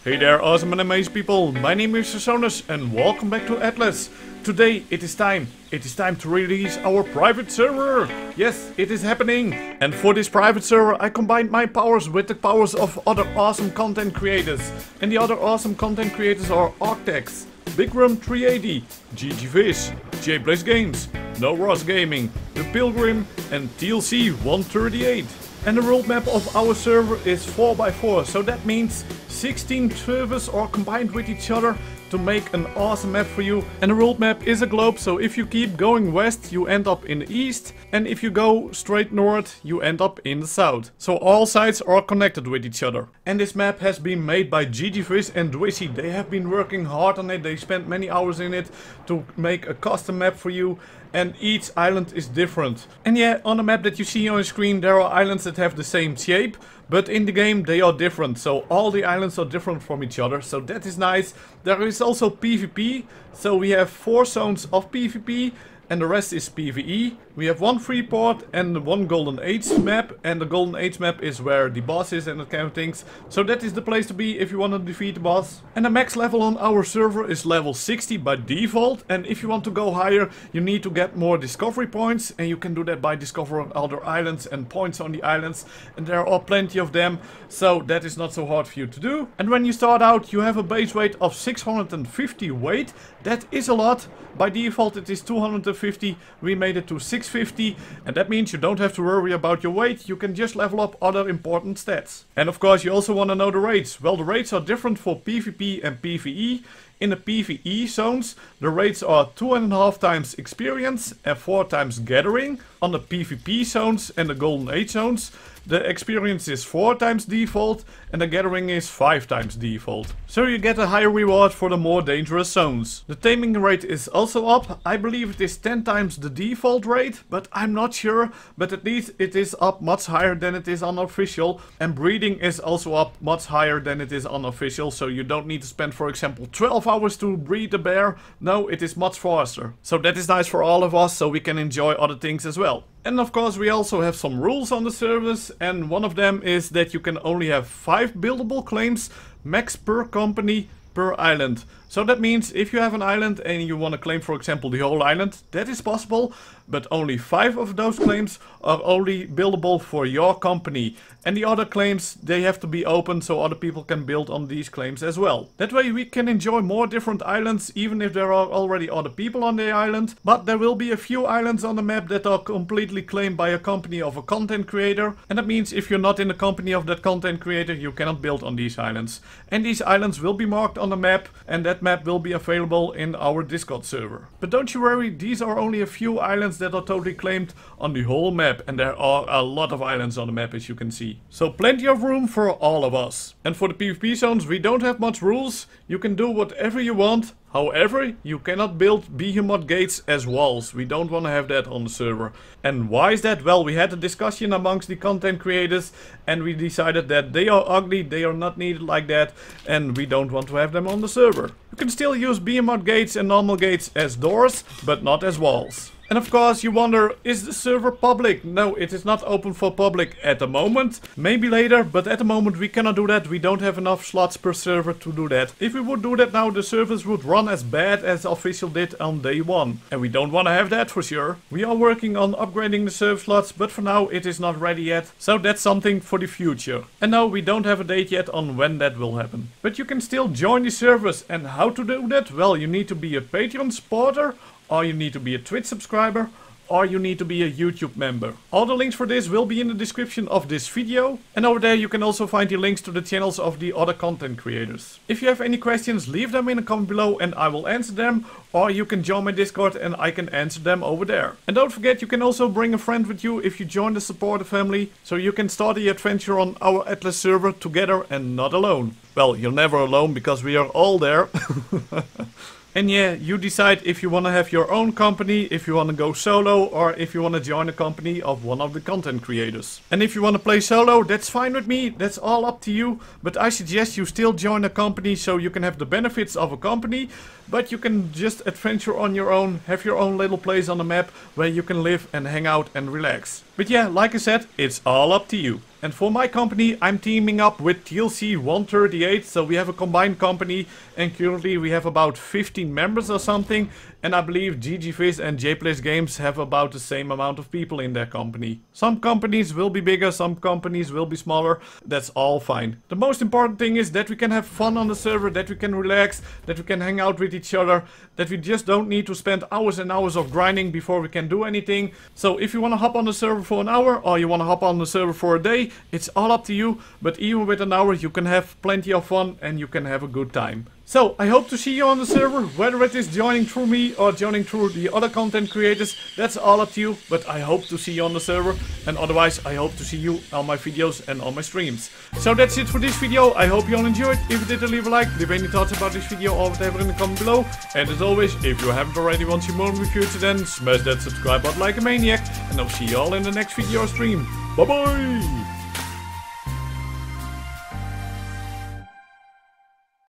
Hey there, awesome and amazing people. My name is Fresonis and welcome back to Atlas. Today it is time to release our private server. Yes, it is happening. And for this private server I combined my powers with the powers of other awesome content creators. And the other awesome content creators are Thnx, Bigrum380, GGVish, JBlaze Games, No Ross Gaming, The Pilgrim and TLC138. And the world map of our server is 4x4, so that means 16 servers are combined with each other to make an awesome map for you. And the world map is a globe, so if you keep going west you end up in the east, and if you go straight north you end up in the south. So all sides are connected with each other. And this map has been made by GGVish and Dwissy. They have been working hard on it, they spent many hours in it to make a custom map for you. And each island is different. And yeah, on the map that you see on your screen there are islands that have the same shape, but in the game they are different. So all the islands are different from each other, so that is nice. There is also PvP, so we have 4 zones of PvP and the rest is PvE. We have 1 free port and 1 golden age map, and the golden age map is where the boss is and that kind of things. So that is the place to be if you want to defeat the boss. And the max level on our server is level 60 by default, and if you want to go higher you need to get more discovery points, and you can do that by discovering other islands and points on the islands, and there are plenty of them, so that is not so hard for you to do. And when you start out you have a base weight of 650 weight. That is a lot. By default it is 250, we made it to 650, and that means you don't have to worry about your weight, you can just level up other important stats. And of course you also want to know the rates. Well, the rates are different for PvP and PvE. In the PvE zones the rates are 2.5 times experience and 4 times gathering. On the PvP zones and the golden age zones the experience is 4 times default and the gathering is 5 times default. So you get a higher reward for the more dangerous zones. The taming rate is also up. I believe it is 10 times the default rate, but I'm not sure. But at least it is up much higher than it is unofficial. And breeding is also up much higher than it is unofficial. So you don't need to spend, for example, 12 hours to breed a bear. No, it is much faster. So that is nice for all of us, so we can enjoy other things as well. And of course we also have some rules on the servers, and one of them is that you can only have 5 buildable claims max per company per island. So that means if you have an island and you want to claim, for example, the whole island, that is possible, but only 5 of those claims are only buildable for your company. And the other claims, they have to be open so other people can build on these claims as well. That way we can enjoy more different islands, even if there are already other people on the island. But there will be a few islands on the map that are completely claimed by a company of a content creator. And that means if you're not in the company of that content creator, you cannot build on these islands. And these islands will be marked on the map, and that map will be available in our Discord server. But don't you worry, these are only a few islands that are totally claimed on the whole map, and there are a lot of islands on the map, as you can see. So plenty of room for all of us. And for the PvP zones we don't have much rules. You can do whatever you want. However, you cannot build behemoth gates as walls. We don't want to have that on the server. And why is that? Well, we had a discussion amongst the content creators and we decided that they are ugly, they are not needed like that, and we don't want to have them on the server. You can still use behemoth gates and normal gates as doors, but not as walls. And of course you wonder, is the server public? No, it is not open for public at the moment. Maybe later, but at the moment we cannot do that. We don't have enough slots per server to do that. If we would do that now, the servers would run as bad as official did on day 1. And we don't want to have that for sure. We are working on upgrading the server slots, but for now it is not ready yet. So that's something for the future. And no, we don't have a date yet on when that will happen. But you can still join the servers. And how to do that? Well, you need to be a Patreon supporter, or you need to be a Twitch subscriber, or you need to be a YouTube member. All the links for this will be in the description of this video. And over there you can also find the links to the channels of the other content creators. If you have any questions, leave them in the comment below and I will answer them. Or you can join my Discord and I can answer them over there. And don't forget, you can also bring a friend with you if you join the supporter family. So you can start the adventure on our Atlas server together and not alone. Well, you're never alone because we are all there. And yeah, you decide if you want to have your own company, if you want to go solo, or if you want to join a company of one of the content creators. And if you want to play solo, that's fine with me, that's all up to you. But I suggest you still join a company so you can have the benefits of a company. But you can just adventure on your own, have your own little place on the map where you can live and hang out and relax. But yeah, like I said, it's all up to you. And for my company, I'm teaming up with TLC 138, so we have a combined company, and currently we have about 15 members or something, and I believe GGFizz and JPlays Games have about the same amount of people in their company. Some companies will be bigger, some companies will be smaller, that's all fine. The most important thing is that we can have fun on the server, that we can relax, that we can hang out with each other, that we just don't need to spend hours and hours of grinding before we can do anything. So if you want to hop on the server for an hour, or you want to hop on the server for a day, it's all up to you, but even with an hour you can have plenty of fun and you can have a good time. So I hope to see you on the server, whether it is joining through me or joining through the other content creators, that's all up to you, but I hope to see you on the server, and otherwise I hope to see you on my videos and on my streams. So that's it for this video, I hope you all enjoyed. If you did, leave a like, leave any thoughts about this video or whatever in the comment below, and as always, if you haven't already want to see more in the future, then smash that subscribe button like a maniac, and I'll see you all in the next video or stream. Bye bye!